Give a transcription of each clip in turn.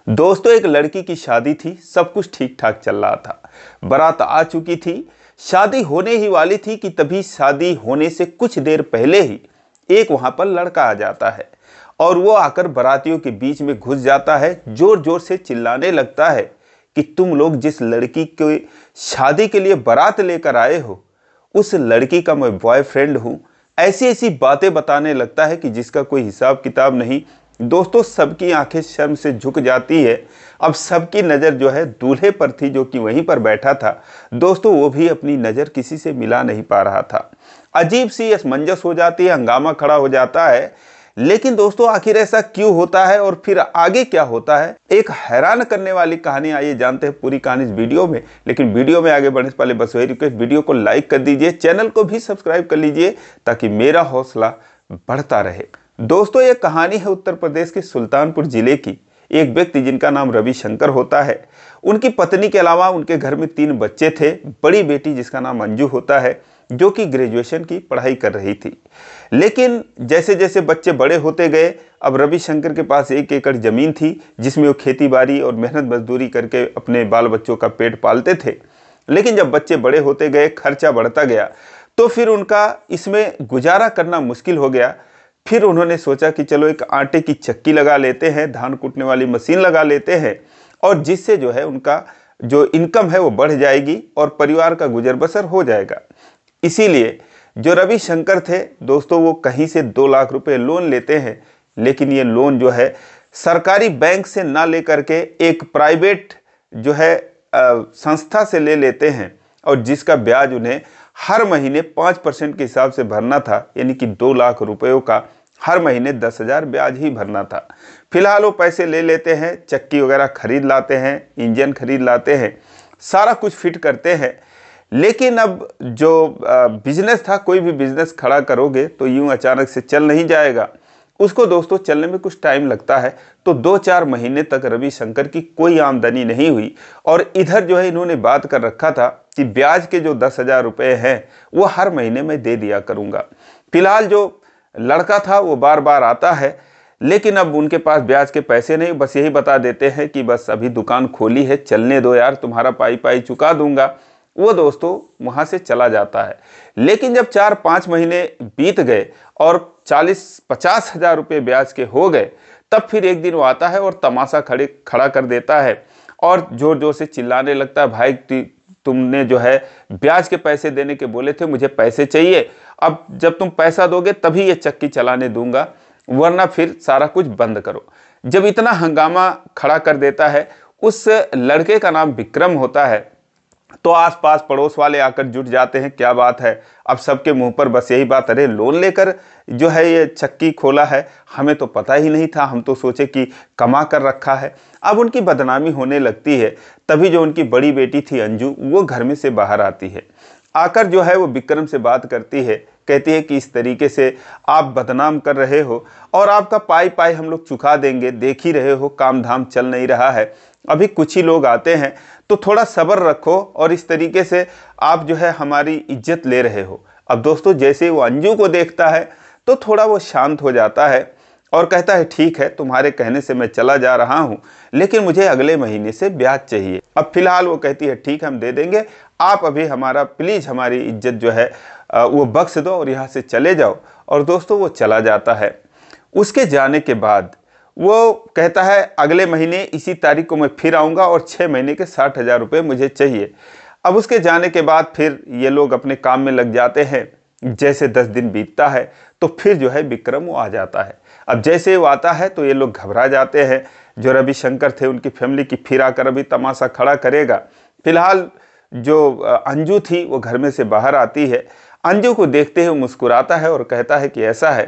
दोस्तों, एक लड़की की शादी थी, सब कुछ ठीक ठाक चल रहा था। बारात आ चुकी थी, शादी होने ही वाली थी कि तभी शादी होने से कुछ देर पहले ही एक वहां पर लड़का आ जाता है और वो आकर बारातियों के बीच में घुस जाता है। जोर जोर से चिल्लाने लगता है कि तुम लोग जिस लड़की के शादी के लिए बारात लेकर आए हो, उस लड़की का मैं बॉयफ्रेंड हूं। ऐसी ऐसी बातें बताने लगता है कि जिसका कोई हिसाब किताब नहीं। दोस्तों, सबकी आंखें शर्म से झुक जाती है। अब सबकी नज़र जो है दूल्हे पर थी, जो कि वहीं पर बैठा था। दोस्तों, वो भी अपनी नज़र किसी से मिला नहीं पा रहा था। अजीब सी असमंजस हो जाती है, हंगामा खड़ा हो जाता है। लेकिन दोस्तों, आखिर ऐसा क्यों होता है और फिर आगे क्या होता है, एक हैरान करने वाली कहानी। आइए जानते हैं पूरी कहानी इस वीडियो में। लेकिन वीडियो में आगे बढ़ने से पहले बस वही रिक्वेस्ट, वीडियो को लाइक कर दीजिए, चैनल को भी सब्सक्राइब कर लीजिए ताकि मेरा हौसला बढ़ता रहे। दोस्तों, ये कहानी है उत्तर प्रदेश के सुल्तानपुर जिले की। एक व्यक्ति जिनका नाम रविशंकर होता है, उनकी पत्नी के अलावा उनके घर में 3 बच्चे थे। बड़ी बेटी जिसका नाम अंजू होता है, जो कि ग्रेजुएशन की पढ़ाई कर रही थी। लेकिन जैसे जैसे बच्चे बड़े होते गए, अब रविशंकर के पास 1 एकड़ जमीन थी, जिसमें वो खेती बाड़ी और मेहनत मजदूरी करके अपने बाल बच्चों का पेट पालते थे। लेकिन जब बच्चे बड़े होते गए, खर्चा बढ़ता गया, तो फिर उनका इसमें गुजारा करना मुश्किल हो गया। फिर उन्होंने सोचा कि चलो एक आटे की चक्की लगा लेते हैं, धान कूटने वाली मशीन लगा लेते हैं, और जिससे जो है उनका जो इनकम है वो बढ़ जाएगी और परिवार का गुजर बसर हो जाएगा। इसीलिए जो रविशंकर थे दोस्तों, वो कहीं से 2 लाख रुपए लोन लेते हैं। लेकिन ये लोन जो है सरकारी बैंक से ना लेकर के एक प्राइवेट जो है संस्था से ले लेते हैं, और जिसका ब्याज उन्हें हर महीने 5% के हिसाब से भरना था। यानी कि 2 लाख रुपयों का हर महीने 10,000 ब्याज ही भरना था। फिलहाल वो पैसे ले लेते हैं, चक्की वगैरह खरीद लाते हैं, इंजन खरीद लाते हैं, सारा कुछ फिट करते हैं। लेकिन अब जो बिजनेस था, कोई भी बिजनेस खड़ा करोगे तो यूं अचानक से चल नहीं जाएगा। उसको दोस्तों चलने में कुछ टाइम लगता है। तो 2-4 महीने तक रविशंकर की कोई आमदनी नहीं हुई, और इधर जो है इन्होंने बात कर रखा था कि ब्याज के जो 10,000 रुपये हैं वो हर महीने में दे दिया करूँगा। फिलहाल जो लड़का था वो बार बार आता है, लेकिन अब उनके पास ब्याज के पैसे नहीं। बस यही बता देते हैं कि बस अभी दुकान खोली है, चलने दो यार, तुम्हारा पाई पाई चुका दूंगा। वो दोस्तों वहाँ से चला जाता है। लेकिन जब 4-5 महीने बीत गए और 40-50 हज़ार रुपये ब्याज के हो गए, तब फिर एक दिन वो आता है और तमाशा खड़ा कर देता है और जोर जोर से चिल्लाने लगता है, भाई तुमने जो है ब्याज के पैसे देने के बोले थे, मुझे पैसे चाहिए। अब जब तुम पैसा दोगे तभी ये चक्की चलाने दूंगा, वरना फिर सारा कुछ बंद करो। जब इतना हंगामा खड़ा कर देता है, उस लड़के का नाम विक्रम होता है, तो आसपास पड़ोस वाले आकर जुट जाते हैं। क्या बात है, अब सबके मुंह पर बस यही बात, अरे लोन लेकर जो है ये चक्की खोला है, हमें तो पता ही नहीं था, हम तो सोचे कि कमा कर रखा है। अब उनकी बदनामी होने लगती है। तभी जो उनकी बड़ी बेटी थी अंजू, वो घर में से बाहर आती है। आकर जो है वो विक्रम से बात करती है, कहती है कि इस तरीके से आप बदनाम कर रहे हो और आपका पाई पाई हम लोग चुका देंगे, देख ही रहे हो काम धाम चल नहीं रहा है, अभी कुछ ही लोग आते हैं, तो थोड़ा सब्र रखो, और इस तरीके से आप जो है हमारी इज्जत ले रहे हो। अब दोस्तों, जैसे वो अंजू को देखता है तो थोड़ा वो शांत हो जाता है और कहता है, ठीक है, तुम्हारे कहने से मैं चला जा रहा हूँ, लेकिन मुझे अगले महीने से ब्याज चाहिए। अब फिलहाल वो कहती है, ठीक है, हम दे देंगे, आप अभी हमारा प्लीज़ हमारी इज्जत जो है वो बख्श दो और यहाँ से चले जाओ। और दोस्तों वो चला जाता है। उसके जाने के बाद वो कहता है, अगले महीने इसी तारीख को मैं फिर आऊँगा और 6 महीने के 60,000 रुपये मुझे चाहिए। अब उसके जाने के बाद फिर ये लोग अपने काम में लग जाते हैं। जैसे 10 दिन बीतता है तो फिर जो है विक्रम वो आ जाता है। अब जैसे वो आता है तो ये लोग घबरा जाते हैं। जो रविशंकर थे उनकी फैमिली की, फिर आकर अभी तमाशा खड़ा करेगा। फिलहाल जो अंजू थी वो घर में से बाहर आती है। अंजू को देखते हुए मुस्कुराता है और कहता है कि ऐसा है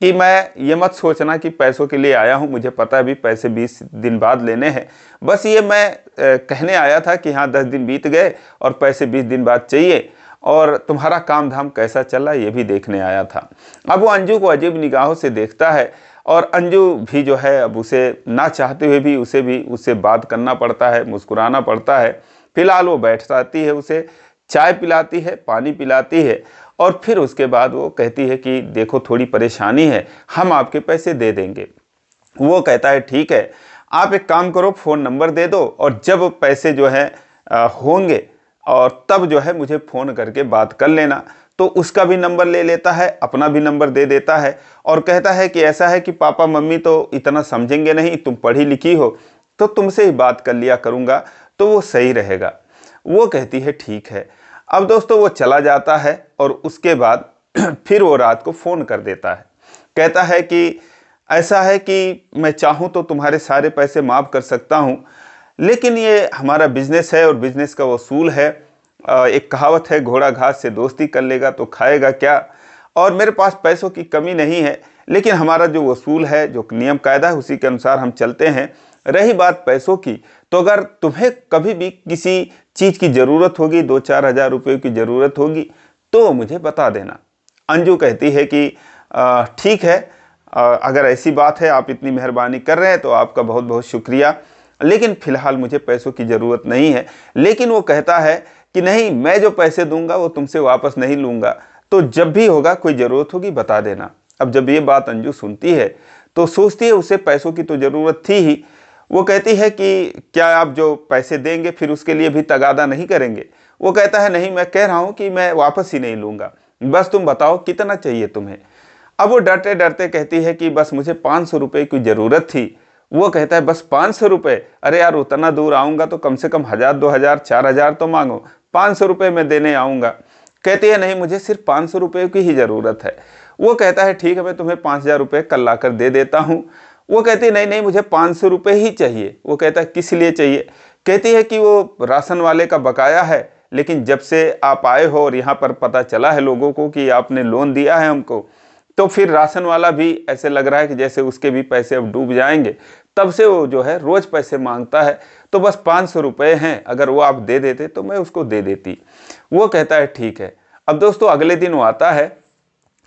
कि मैं ये मत सोचना कि पैसों के लिए आया हूँ, मुझे पता है अभी पैसे 20 दिन बाद लेने हैं। बस ये मैं कहने आया था कि हाँ 10 दिन बीत गए और पैसे 20 दिन बाद चाहिए, और तुम्हारा काम धाम कैसा चल रहा है ये भी देखने आया था। अब वो अंजू को अजीब निगाहों से देखता है, और अंजू भी जो है अब उसे ना चाहते हुए भी उससे बात करना पड़ता है, मुस्कुराना पड़ता है। फिलहाल वो बैठ जाती है, उसे चाय पिलाती है, पानी पिलाती है, और फिर उसके बाद वो कहती है कि देखो थोड़ी परेशानी है, हम आपके पैसे दे देंगे। वो कहता है, ठीक है, आप एक काम करो, फ़ोन नंबर दे दो और जब पैसे जो है होंगे और तब जो है मुझे फ़ोन करके बात कर लेना। तो उसका भी नंबर ले लेता है, अपना भी नंबर दे देता है और कहता है कि ऐसा है कि पापा मम्मी तो इतना समझेंगे नहीं, तुम पढ़ी लिखी हो तो तुमसे ही बात कर लिया करूँगा तो वो सही रहेगा। वो कहती है ठीक है। अब दोस्तों वो चला जाता है और उसके बाद फिर वो रात को फ़ोन कर देता है। कहता है कि ऐसा है कि मैं चाहूँ तो तुम्हारे सारे पैसे माफ़ कर सकता हूँ, लेकिन ये हमारा बिजनेस है और बिजनेस का वसूल है। एक कहावत है, घोड़ा घास से दोस्ती कर लेगा तो खाएगा क्या। और मेरे पास पैसों की कमी नहीं है, लेकिन हमारा जो वसूल है, जो नियम कायदा है, उसी के अनुसार हम चलते हैं। रही बात पैसों की, तो अगर तुम्हें कभी भी किसी चीज़ की ज़रूरत होगी, 2-4 हज़ार रुपये की ज़रूरत होगी तो मुझे बता देना। अंजू कहती है कि ठीक है, अगर ऐसी बात है, आप इतनी मेहरबानी कर रहे हैं तो आपका बहुत बहुत शुक्रिया, लेकिन फ़िलहाल मुझे पैसों की ज़रूरत नहीं है। लेकिन वो कहता है कि नहीं, मैं जो पैसे दूंगा वो तुमसे वापस नहीं लूँगा, तो जब भी होगा कोई ज़रूरत होगी बता देना। अब जब ये बात अंजू सुनती है तो सोचती है उसे पैसों की तो ज़रूरत थी ही। वो कहती है कि क्या आप जो पैसे देंगे फिर उसके लिए भी तगादा नहीं करेंगे। वो कहता है नहीं, मैं कह रहा हूँ कि मैं वापस ही नहीं लूँगा, बस तुम बताओ कितना चाहिए तुम्हें। अब वो डरते डरते कहती है कि बस मुझे 500 रुपये की ज़रूरत थी। वो कहता है बस 500 रुपये? अरे यार, उतना दूर आऊँगा तो कम से कम 1000, 2000, 4000 तो मांगो, 500 रुपये मैं देने आऊँगा। कहती है नहीं, मुझे सिर्फ 500 रुपये की ही ज़रूरत है। वो कहता है ठीक है, मैं तुम्हें 5000 रुपये कल ला कर दे देता हूँ। वो कहती है नहीं नहीं, मुझे 500 रुपये ही चाहिए। वो कहता है किस लिए चाहिए? कहती है कि वो राशन वाले का बकाया है, लेकिन जब से आप आए हो और यहाँ पर पता चला है लोगों को कि आपने लोन दिया है हमको, तो फिर राशन वाला भी ऐसे लग रहा है कि जैसे उसके भी पैसे अब डूब जाएंगे। तब से वो जो है रोज़ पैसे मांगता है, तो बस 500 रुपये हैं, अगर वो आप दे देते तो मैं उसको दे देती। वो कहता है ठीक है। अब दोस्तों अगले दिन वो आता है,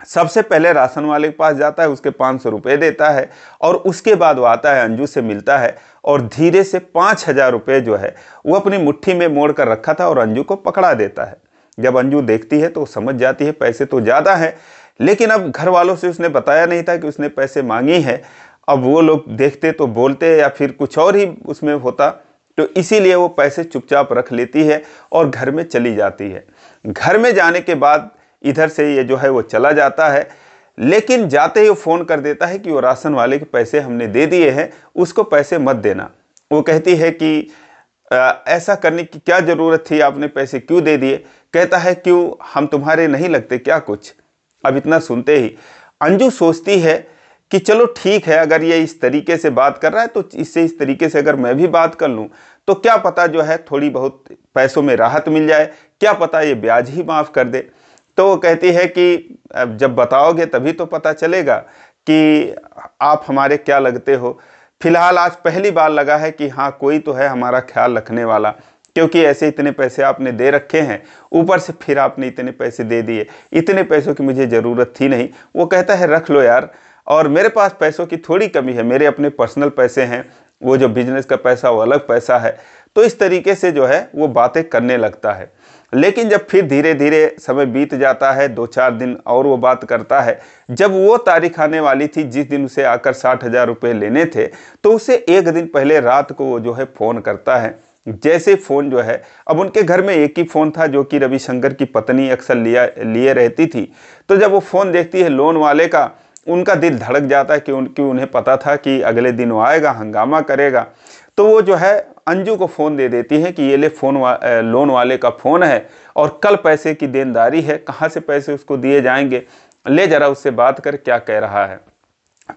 सबसे पहले राशन वाले के पास जाता है, उसके 500 रुपये देता है और उसके बाद वो आता है, अंजू से मिलता है और धीरे से 5000 रुपये जो है वो अपनी मुट्ठी में मोड़ कर रखा था और अंजू को पकड़ा देता है। जब अंजू देखती है तो समझ जाती है पैसे तो ज़्यादा हैं, लेकिन अब घर वालों से उसने बताया नहीं था कि उसने पैसे मांगी है। अब वो लोग देखते तो बोलते या फिर कुछ और ही उसमें होता, तो इसीलिए वो पैसे चुपचाप रख लेती है और घर में चली जाती है। घर में जाने के बाद इधर से ये जो है वो चला जाता है, लेकिन जाते ही वो फ़ोन कर देता है कि वो राशन वाले के पैसे हमने दे दिए हैं, उसको पैसे मत देना। वो कहती है कि ऐसा करने की क्या ज़रूरत थी, आपने पैसे क्यों दे दिए? कहता है क्यों, हम तुम्हारे नहीं लगते क्या कुछ? अब इतना सुनते ही अंजू सोचती है कि चलो ठीक है, अगर ये इस तरीके से बात कर रहा है तो इससे इस तरीके से अगर मैं भी बात कर लूँ तो क्या पता जो है थोड़ी बहुत पैसों में राहत मिल जाए, क्या पता ये ब्याज ही माफ़ कर दे। तो वो कहती है कि अब जब बताओगे तभी तो पता चलेगा कि आप हमारे क्या लगते हो। फिलहाल आज पहली बार लगा है कि हाँ, कोई तो है हमारा ख्याल रखने वाला, क्योंकि ऐसे इतने पैसे आपने दे रखे हैं, ऊपर से फिर आपने इतने पैसे दे दिए। इतने पैसों की मुझे ज़रूरत थी नहीं। वो कहता है रख लो यार, और मेरे पास पैसों की थोड़ी कमी है, मेरे अपने पर्सनल पैसे हैं, वो जो बिजनेस का पैसा वो अलग पैसा है। तो इस तरीके से जो है वो बातें करने लगता है। लेकिन जब फिर धीरे धीरे समय बीत जाता है, 2-4 दिन और वो बात करता है, जब वो तारीख आने वाली थी जिस दिन उसे आकर 60,000 रुपये लेने थे, तो उसे एक दिन पहले रात को वो जो है फ़ोन करता है। जैसे फ़ोन जो है, अब उनके घर में एक ही फ़ोन था जो कि रविशंकर की पत्नी अक्सर लिए रहती थी। तो जब वो फ़ोन देखती है लोन वाले का, उनका दिल धड़क जाता है क्योंकि उन्हें पता था कि अगले दिन वो आएगा, हंगामा करेगा। तो वो जो है अंजू को फ़ोन दे देती है कि ये ले लोन वाले का फ़ोन है और कल पैसे की देनदारी है, कहाँ से पैसे उसको दिए जाएंगे, ले ज़रा उससे बात कर क्या कह रहा है।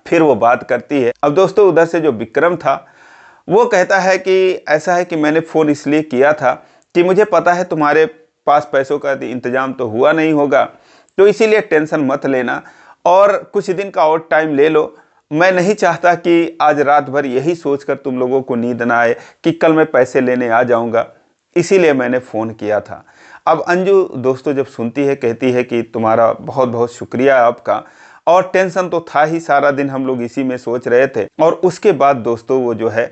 फिर वो बात करती है। अब दोस्तों उधर से जो विक्रम था वो कहता है कि ऐसा है कि मैंने फ़ोन इसलिए किया था कि मुझे पता है तुम्हारे पास पैसों का इंतज़ाम तो हुआ नहीं होगा, तो इसीलिए टेंशन मत लेना और कुछ दिन का और टाइम ले लो। मैं नहीं चाहता कि आज रात भर यही सोचकर तुम लोगों को नींद ना आए कि कल मैं पैसे लेने आ जाऊंगा, इसीलिए मैंने फ़ोन किया था। अब अंजू दोस्तों जब सुनती है कहती है कि तुम्हारा बहुत बहुत शुक्रिया आपका, और टेंशन तो था ही, सारा दिन हम लोग इसी में सोच रहे थे। और उसके बाद दोस्तों वो जो है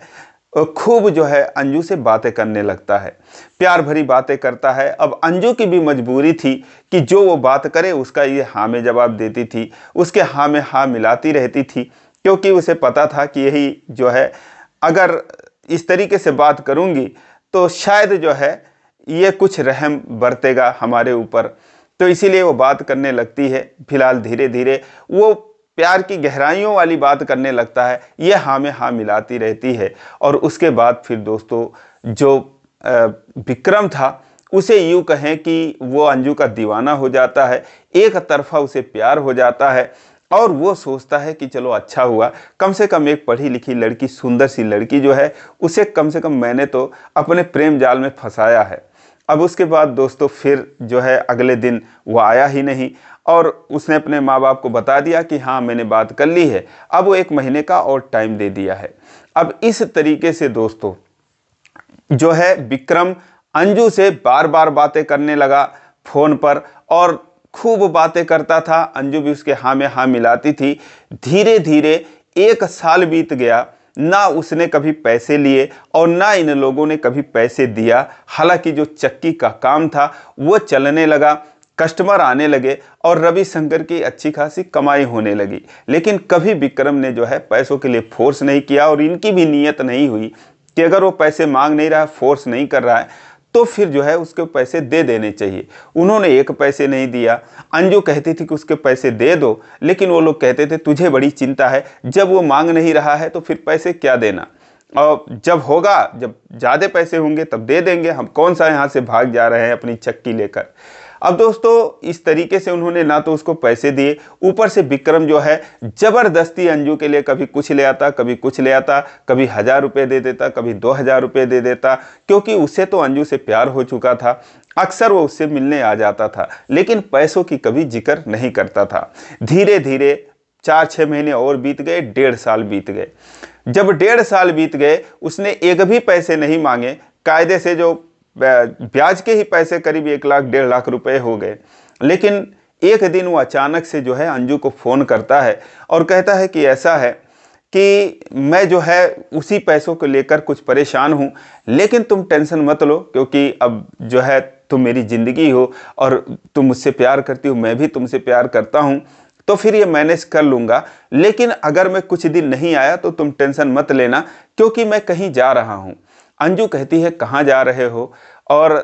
खूब जो है अंजू से बातें करने लगता है, प्यार भरी बातें करता है। अब अंजू की भी मजबूरी थी कि जो वो बात करे उसका ये हाँ में जवाब देती थी, उसके हाँ में हाँ मिलाती रहती थी, क्योंकि उसे पता था कि यही जो है अगर इस तरीके से बात करूंगी तो शायद जो है ये कुछ रहम बरतेगा हमारे ऊपर। तो इसीलिए वो बात करने लगती है। फिलहाल धीरे धीरे वो प्यार की गहराइयों वाली बात करने लगता है, ये हाँ में हाँ मिलाती रहती है। और उसके बाद फिर दोस्तों जो विक्रम था उसे यूं कहें कि वो अंजू का दीवाना हो जाता है, एक तरफा उसे प्यार हो जाता है। और वो सोचता है कि चलो अच्छा हुआ, कम से कम एक पढ़ी लिखी लड़की, सुंदर सी लड़की जो है उसे कम से कम मैंने तो अपने प्रेम जाल में फंसाया है। अब उसके बाद दोस्तों फिर जो है अगले दिन वो आया ही नहीं और उसने अपने माँ बाप को बता दिया कि हाँ मैंने बात कर ली है। अब वो 1 महीने का और टाइम दे दिया है। अब इस तरीके से दोस्तों जो है विक्रम अंजू से बार बार बातें करने लगा फोन पर और खूब बातें करता था। अंजू भी उसके हाँ में हाँ मिलाती थी। धीरे धीरे 1 साल बीत गया, ना उसने कभी पैसे लिए और ना इन लोगों ने कभी पैसे दिया। हालांकि जो चक्की का काम था वो चलने लगा, कस्टमर आने लगे और रविशंकर की अच्छी खासी कमाई होने लगी। लेकिन कभी विक्रम ने जो है पैसों के लिए फोर्स नहीं किया और इनकी भी नीयत नहीं हुई कि अगर वो पैसे मांग नहीं रहा है, फोर्स नहीं कर रहा है, तो फिर जो है उसके पैसे दे देने चाहिए। उन्होंने 1 पैसे नहीं दिया। अंजू कहती थी कि उसके पैसे दे दो, लेकिन वो लोग कहते थे तुझे बड़ी चिंता है, जब वो मांग नहीं रहा है तो फिर पैसे क्या देना, और जब होगा, जब ज़्यादा पैसे होंगे तब दे देंगे, हम कौन सा यहाँ से भाग जा रहे हैं अपनी चक्की लेकर। अब दोस्तों इस तरीके से उन्होंने ना तो उसको पैसे दिए, ऊपर से विक्रम जो है जबरदस्ती अंजू के लिए कभी कुछ ले आता, कभी कुछ ले आता, कभी 1000 रुपये दे देता, कभी 2000 रुपये दे देता, क्योंकि उसे तो अंजू से प्यार हो चुका था। अक्सर वो उससे मिलने आ जाता था, लेकिन पैसों की कभी जिक्र नहीं करता था। धीरे धीरे 4-6 महीने और बीत गए, 1.5 साल बीत गए। जब 1.5 साल बीत गए उसने एक भी पैसे नहीं मांगे। कायदे से जो ब्याज के ही पैसे करीब 1 लाख 1.5 लाख रुपए हो गए। लेकिन एक दिन वो अचानक से जो है अंजू को फ़ोन करता है और कहता है कि ऐसा है कि मैं जो है उसी पैसों को लेकर कुछ परेशान हूँ, लेकिन तुम टेंशन मत लो, क्योंकि अब जो है तुम मेरी ज़िंदगी हो और तुम मुझसे प्यार करती हो, मैं भी तुमसे प्यार करता हूँ, तो फिर ये मैनेज कर लूँगा। लेकिन अगर मैं कुछ दिन नहीं आया तो तुम टेंशन मत लेना, क्योंकि मैं कहीं जा रहा हूँ। अंजू कहती है कहाँ जा रहे हो, और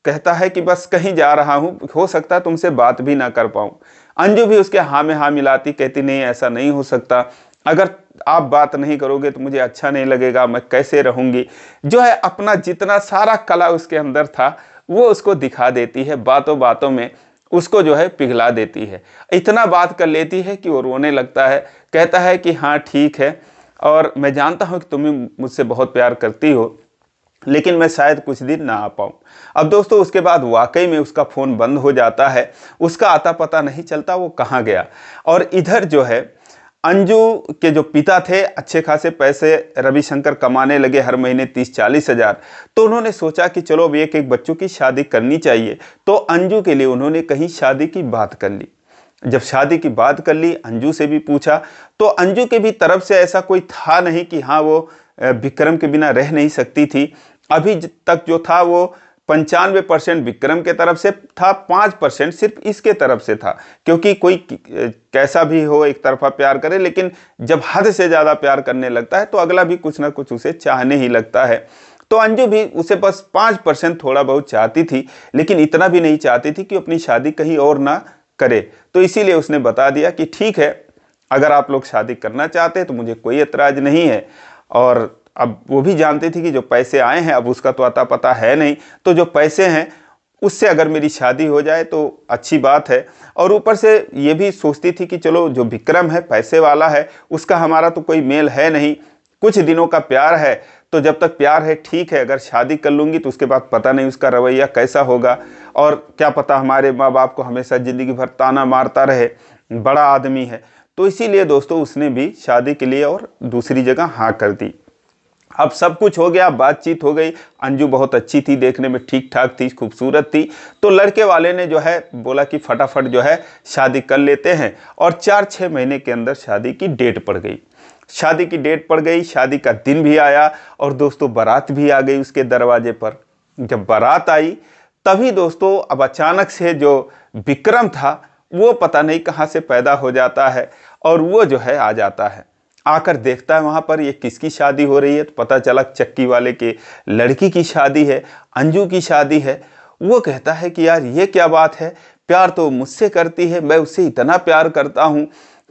कहता है कि बस कहीं जा रहा हूँ, हो सकता है तुमसे बात भी ना कर पाऊँ। अंजू भी उसके हाँ में हाँ मिलाती, कहती नहीं ऐसा नहीं हो सकता, अगर आप बात नहीं करोगे तो मुझे अच्छा नहीं लगेगा, मैं कैसे रहूँगी। जो है अपना जितना सारा कला उसके अंदर था वो उसको दिखा देती है, बातों बातों में उसको जो है पिघला देती है। इतना बात कर लेती है कि वो रोने लगता है। कहता है कि हाँ ठीक है, और मैं जानता हूँ कि तुम मुझसे बहुत प्यार करती हो, लेकिन मैं शायद कुछ दिन ना आ पाऊँ। अब दोस्तों उसके बाद वाकई में उसका फ़ोन बंद हो जाता है, उसका आता पता नहीं चलता वो कहाँ गया। और इधर जो है अंजू के जो पिता थे अच्छे खासे पैसे रविशंकर कमाने लगे, हर महीने 30-40 हज़ार। तो उन्होंने सोचा कि चलो अब एक बच्चों की शादी करनी चाहिए। तो अंजू के लिए उन्होंने कहीं शादी की बात कर ली। जब शादी की बात कर ली, अंजू से भी पूछा, तो अंजू के भी तरफ से ऐसा कोई था नहीं कि हाँ वो विक्रम के बिना रह नहीं सकती थी। अभी तक जो था वो 95% विक्रम के तरफ से था, 5% सिर्फ इसके तरफ से था। क्योंकि कोई कैसा भी हो एक तरफा प्यार करे, लेकिन जब हद से ज़्यादा प्यार करने लगता है तो अगला भी कुछ ना कुछ उसे चाहने ही लगता है। तो अंजू भी उसे बस 5% थोड़ा बहुत चाहती थी, लेकिन इतना भी नहीं चाहती थी कि अपनी शादी कहीं और ना करे। तो इसीलिए उसने बता दिया कि ठीक है, अगर आप लोग शादी करना चाहते हैं तो मुझे कोई एतराज़ नहीं है। और अब वो भी जानती थी कि जो पैसे आए हैं अब उसका तो अता पता है नहीं, तो जो पैसे हैं उससे अगर मेरी शादी हो जाए तो अच्छी बात है। और ऊपर से ये भी सोचती थी कि चलो जो विक्रम है पैसे वाला है, उसका हमारा तो कोई मेल है नहीं, कुछ दिनों का प्यार है, तो जब तक प्यार है ठीक है, अगर शादी कर लूँगी तो उसके बाद पता नहीं उसका रवैया कैसा होगा, और क्या पता हमारे माँ बाप को हमेशा ज़िंदगी भर ताना मारता रहे, बड़ा आदमी है। तो इसीलिए दोस्तों उसने भी शादी के लिए और दूसरी जगह हाँ कर दी। अब सब कुछ हो गया, बातचीत हो गई। अंजू बहुत अच्छी थी, देखने में ठीक ठाक थी, खूबसूरत थी। तो लड़के वाले ने जो है बोला कि फटाफट जो है शादी कर लेते हैं, और 4-6 महीने के अंदर शादी की डेट पड़ गई। शादी की डेट पड़ गई, शादी का दिन भी आया, और दोस्तों बारात भी आ गई उसके दरवाजे पर। जब बारात आई तभी दोस्तों अब अचानक से जो विक्रम था वो पता नहीं कहाँ से पैदा हो जाता है, और वो जो है आ जाता है। आकर देखता है वहाँ पर ये किसकी शादी हो रही है, तो पता चला चक्की वाले के लड़की की शादी है, अंजू की शादी है। वो कहता है कि यार ये क्या बात है, प्यार तो मुझसे करती है, मैं उससे इतना प्यार करता हूँ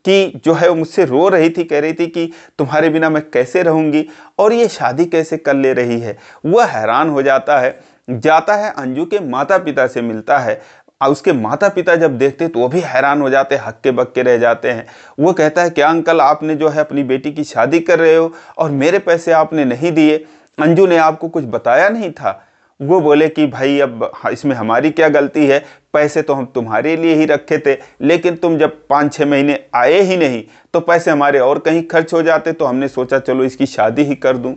कि जो है वो मुझसे रो रही थी, कह रही थी कि तुम्हारे बिना मैं कैसे रहूँगी और ये शादी कैसे कर ले रही है। वह हैरान हो जाता है, जाता है अंजू के माता पिता से मिलता है। उसके माता पिता जब देखते तो वो भी हैरान हो जाते, हक्के बक्के रह जाते हैं। वो कहता है क्या अंकल, आपने जो है अपनी बेटी की शादी कर रहे हो और मेरे पैसे आपने नहीं दिए, अंजू ने आपको कुछ बताया नहीं था। वो बोले कि भाई अब इसमें हमारी क्या गलती है, पैसे तो हम तुम्हारे लिए ही रखे थे, लेकिन तुम जब 5-6 महीने आए ही नहीं तो पैसे हमारे और कहीं खर्च हो जाते, तो हमने सोचा चलो इसकी शादी ही कर दूं।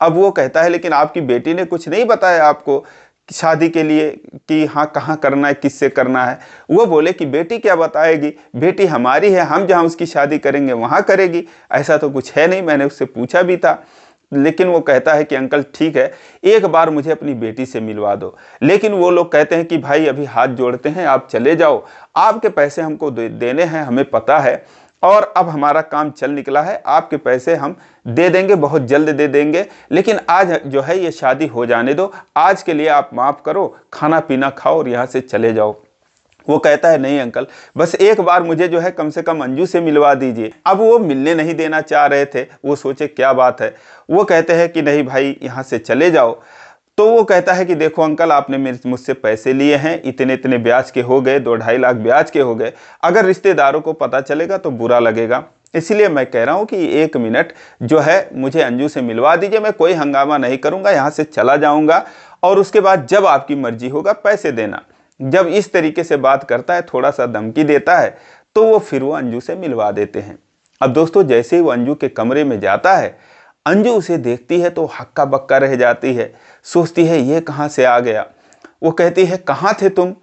अब वो कहता है लेकिन आपकी बेटी ने कुछ नहीं बताया आपको शादी के लिए कि हाँ कहाँ करना है, किससे करना है। वो बोले कि बेटी क्या बताएगी, बेटी हमारी है, हम जहाँ उसकी शादी करेंगे वहाँ करेगी, ऐसा तो कुछ है नहीं, मैंने उससे पूछा भी था। लेकिन वो कहता है कि अंकल ठीक है, एक बार मुझे अपनी बेटी से मिलवा दो। लेकिन वो लोग कहते हैं कि भाई अभी हाथ जोड़ते हैं, आप चले जाओ, आपके पैसे हमको देने हैं, हमें पता है, और अब हमारा काम चल निकला है, आपके पैसे हम दे देंगे, बहुत जल्द दे देंगे, लेकिन आज जो है ये शादी हो जाने दो, आज के लिए आप माफ़ करो, खाना पीना खाओ और यहाँ से चले जाओ। वो कहता है नहीं अंकल, बस एक बार मुझे जो है कम से कम अंजू से मिलवा दीजिए। अब वो मिलने नहीं देना चाह रहे थे, वो सोचे क्या बात है। वो कहते हैं कि नहीं भाई यहाँ से चले जाओ। तो वो कहता है कि देखो अंकल, आपने मुझसे पैसे लिए हैं, इतने इतने ब्याज के हो गए, 2-2.5 लाख ब्याज के हो गए, अगर रिश्तेदारों को पता चलेगा तो बुरा लगेगा, इसलिए मैं कह रहा हूँ कि 1 मिनट जो है मुझे अंजू से मिलवा दीजिए, मैं कोई हंगामा नहीं करूँगा, यहाँ से चला जाऊँगा, और उसके बाद जब आपकी मर्जी होगा पैसे देना। जब इस तरीके से बात करता है, थोड़ा सा धमकी देता है, तो वो फिर वो अंजू से मिलवा देते हैं। अब दोस्तों जैसे ही वो अंजू के कमरे में जाता है, अंजू उसे देखती है तो हक्का बक्का रह जाती है, सोचती है ये कहाँ से आ गया। वो कहती है कहाँ थे तुम।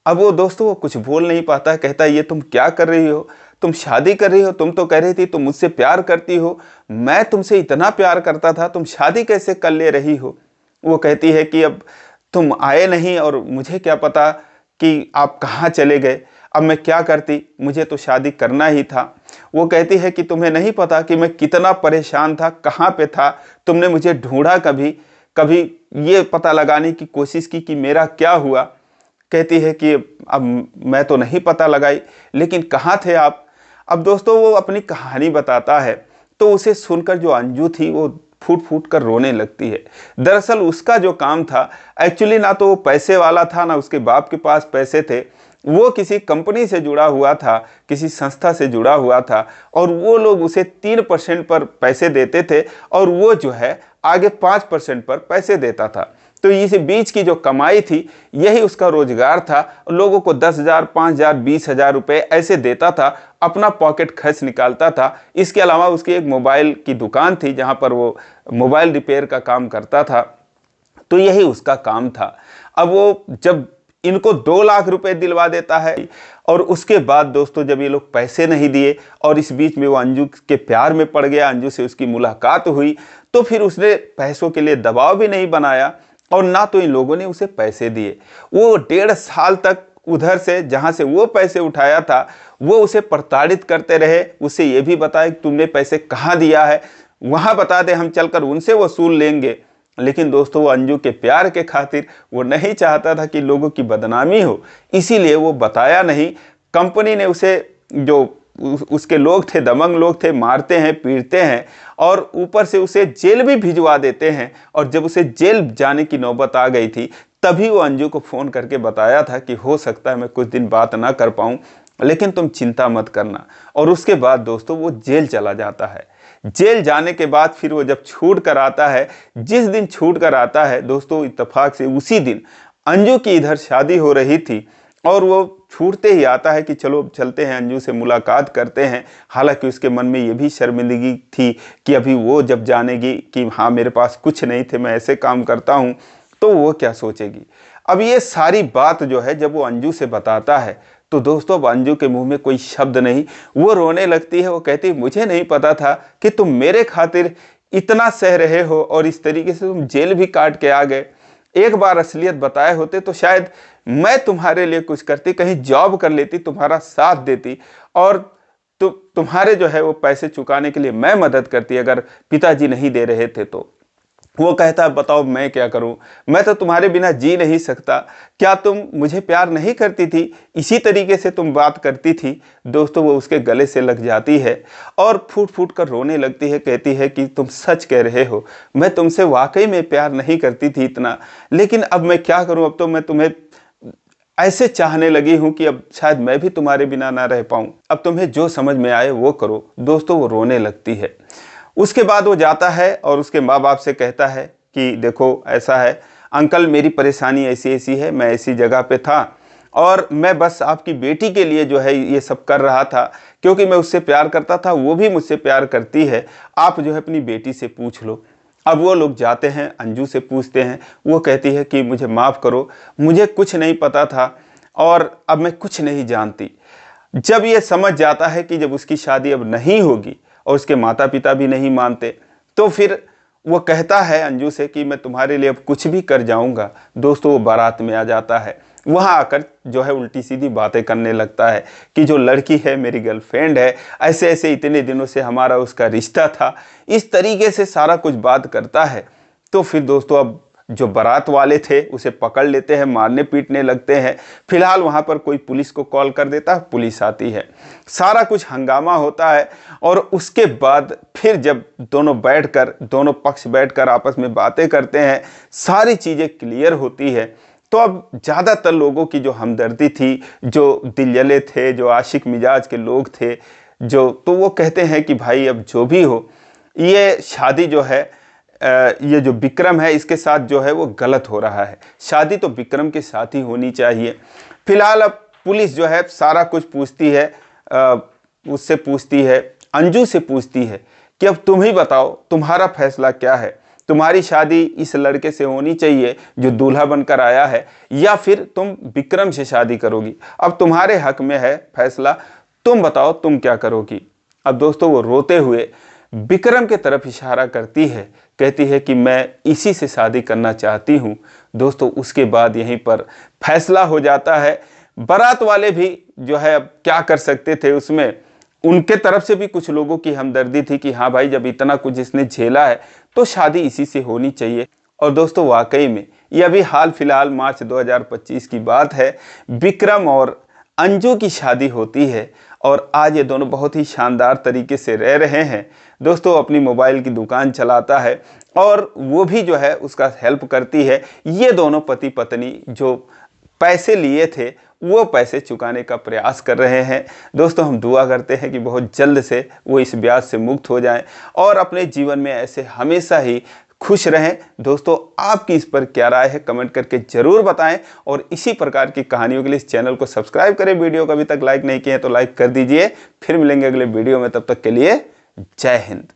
अब वो दोस्तों वो कुछ बोल नहीं पाता, कहता है ये तुम क्या कर रही हो, तुम शादी कर रही हो, तुम तो कह रही थी तुम मुझसे प्यार करती हो, मैं तुमसे इतना प्यार करता था, तुम शादी कैसे कर ले रही हो। वो कहती है कि अब तुम आए नहीं और मुझे क्या पता कि आप कहाँ चले गए, अब मैं क्या करती, मुझे तो शादी करना ही था। वो कहती है कि तुम्हें नहीं पता कि मैं कितना परेशान था, कहाँ पे था, तुमने मुझे ढूंढा कभी, कभी ये पता लगाने की कोशिश की कि मेरा क्या हुआ। कहती है कि अब मैं तो नहीं पता लगाई, लेकिन कहाँ थे आप। अब दोस्तों वो अपनी कहानी बताता है, तो उसे सुनकर जो अंजू थी वो फूट फूट कर रोने लगती है। दरअसल उसका जो काम था, एक्चुअली ना तो वो पैसे वाला था, ना उसके बाप के पास पैसे थे, वो किसी कंपनी से जुड़ा हुआ था, किसी संस्था से जुड़ा हुआ था, और वो लोग उसे 3% पर पैसे देते थे और वो जो है आगे 5% पर पैसे देता था। तो इस बीच की जो कमाई थी यही उसका रोजगार था। लोगों को 10,000, 5,000, 20,000 रुपये ऐसे देता था, अपना पॉकेट खर्च निकालता था। इसके अलावा उसकी एक मोबाइल की दुकान थी जहाँ पर वो मोबाइल रिपेयर का काम करता था, तो यही उसका काम था। अब वो जब इनको 2 लाख रुपए दिलवा देता है, और उसके बाद दोस्तों जब ये लोग पैसे नहीं दिए और इस बीच में वो अंजू के प्यार में पड़ गया, अंजू से उसकी मुलाकात हुई, तो फिर उसने पैसों के लिए दबाव भी नहीं बनाया और ना तो इन लोगों ने उसे पैसे दिए। वो 1.5 साल तक उधर से जहाँ से वो पैसे उठाया था वो उसे प्रताड़ित करते रहे, उसे ये भी बताया कि तुमने पैसे कहाँ दिया है, वहाँ बता दे, हम चलकर उनसे वसूल लेंगे। लेकिन दोस्तों वो अंजू के प्यार के खातिर वो नहीं चाहता था कि लोगों की बदनामी हो, इसीलिए वो बताया नहीं। कंपनी ने उसे, जो उसके लोग थे, दबंग लोग थे, मारते हैं, पीटते हैं और ऊपर से उसे जेल भी भिजवा देते हैं। और जब उसे जेल जाने की नौबत आ गई थी तभी वो अंजू को फ़ोन करके बताया था कि हो सकता है मैं कुछ दिन बात ना कर पाऊँ, लेकिन तुम चिंता मत करना। और उसके बाद दोस्तों वो जेल चला जाता है। जेल जाने के बाद फिर वो जब छूट कर आता है, जिस दिन छूट कर आता है दोस्तों, इत्तेफाक से उसी दिन अंजू की इधर शादी हो रही थी और वो छूटते ही आता है कि चलो चलते हैं, अंजू से मुलाकात करते हैं। हालांकि उसके मन में ये भी शर्मिंदगी थी कि अभी वो जब जानेगी कि हाँ मेरे पास कुछ नहीं थे, मैं ऐसे काम करता हूँ, तो वो क्या सोचेगी। अब ये सारी बात जो है जब वो अंजू से बताता है तो दोस्तों अब अंजू के मुंह में कोई शब्द नहीं, वो रोने लगती है। वो कहती है मुझे नहीं पता था कि तुम मेरे खातिर इतना सह रहे हो और इस तरीके से तुम जेल भी काट के आ गए। एक बार असलियत बताए होते तो शायद मैं तुम्हारे लिए कुछ करती, कहीं जॉब कर लेती, तुम्हारा साथ देती और तो तुम्हारे जो है वो पैसे चुकाने के लिए मैं मदद करती, अगर पिताजी नहीं दे रहे थे तो। वो कहता है बताओ मैं क्या करूं, मैं तो तुम्हारे बिना जी नहीं सकता, क्या तुम मुझे प्यार नहीं करती थी, इसी तरीके से तुम बात करती थी। दोस्तों वो उसके गले से लग जाती है और फूट फूट कर रोने लगती है, कहती है कि तुम सच कह रहे हो, मैं तुमसे वाकई में प्यार नहीं करती थी इतना, लेकिन अब मैं क्या करूं, अब तो मैं तुम्हें ऐसे चाहने लगी हूं कि अब शायद मैं भी तुम्हारे बिना ना रह पाऊं, अब तुम्हें जो समझ में आए वो करो। दोस्तों वो रोने लगती है। उसके बाद वो जाता है और उसके माँ बाप से कहता है कि देखो ऐसा है अंकल, मेरी परेशानी ऐसी ऐसी है, मैं ऐसी जगह पे था और मैं बस आपकी बेटी के लिए जो है ये सब कर रहा था, क्योंकि मैं उससे प्यार करता था, वो भी मुझसे प्यार करती है, आप जो है अपनी बेटी से पूछ लो। अब वो लोग जाते हैं, अंजू से पूछते हैं, वो कहती है कि मुझे माफ़ करो, मुझे कुछ नहीं पता था और अब मैं कुछ नहीं जानती। जब ये समझ जाता है कि जब उसकी शादी अब नहीं होगी और उसके माता पिता भी नहीं मानते, तो फिर वो कहता है अंजू से कि मैं तुम्हारे लिए अब कुछ भी कर जाऊंगा। दोस्तों वो बारात में आ जाता है, वहाँ आकर जो है उल्टी सीधी बातें करने लगता है कि जो लड़की है मेरी गर्लफ्रेंड है, ऐसे ऐसे इतने दिनों से हमारा उसका रिश्ता था, इस तरीके से सारा कुछ बात करता है। तो फिर दोस्तों अब जो बारात वाले थे उसे पकड़ लेते हैं, मारने पीटने लगते हैं। फिलहाल वहाँ पर कोई पुलिस को कॉल कर देता है, पुलिस आती है, सारा कुछ हंगामा होता है। और उसके बाद फिर जब दोनों पक्ष बैठकर आपस में बातें करते हैं, सारी चीज़ें क्लियर होती है, तो अब ज़्यादातर लोगों की जो हमदर्दी थी, जो दिलजले थे, जो आशिक मिजाज के लोग थे, तो वो कहते हैं कि भाई अब जो भी हो, ये शादी जो है ये जो विक्रम है इसके साथ जो है वो गलत हो रहा है, शादी तो विक्रम के साथ ही होनी चाहिए। फिलहाल अब पुलिस जो है सारा कुछ पूछती है, उससे पूछती है, अंजू से पूछती है कि अब तुम ही बताओ तुम्हारा फैसला क्या है, तुम्हारी शादी इस लड़के से होनी चाहिए जो दूल्हा बनकर आया है, या फिर तुम विक्रम से शादी करोगी, अब तुम्हारे हक में है फैसला, तुम बताओ तुम क्या करोगी। अब दोस्तों वो रोते हुए विक्रम के तरफ इशारा करती है, कहती है कि मैं इसी से शादी करना चाहती हूँ। दोस्तों उसके बाद यहीं पर फैसला हो जाता है। बारात वाले भी जो है अब क्या कर सकते थे, उसमें उनके तरफ से भी कुछ लोगों की हमदर्दी थी कि हाँ भाई जब इतना कुछ इसने झेला है तो शादी इसी से होनी चाहिए। और दोस्तों वाकई में ये अभी हाल फिलहाल मार्च 2025 की बात है, विक्रम और अंजू की शादी होती है और आज ये दोनों बहुत ही शानदार तरीके से रह रहे हैं। दोस्तों अपनी मोबाइल की दुकान चलाता है और वो भी जो है उसका हेल्प करती है। ये दोनों पति पत्नी जो पैसे लिए थे वो पैसे चुकाने का प्रयास कर रहे हैं। दोस्तों हम दुआ करते हैं कि बहुत जल्द से वो इस ब्याज से मुक्त हो जाएं और अपने जीवन में ऐसे हमेशा ही खुश रहें। दोस्तों आपकी इस पर क्या राय है कमेंट करके ज़रूर बताएं और इसी प्रकार की कहानियों के लिए इस चैनल को सब्सक्राइब करें। वीडियो को अभी तक लाइक नहीं किए हैं तो लाइक कर दीजिए। फिर मिलेंगे अगले वीडियो में, तब तक के लिए जय हिंद।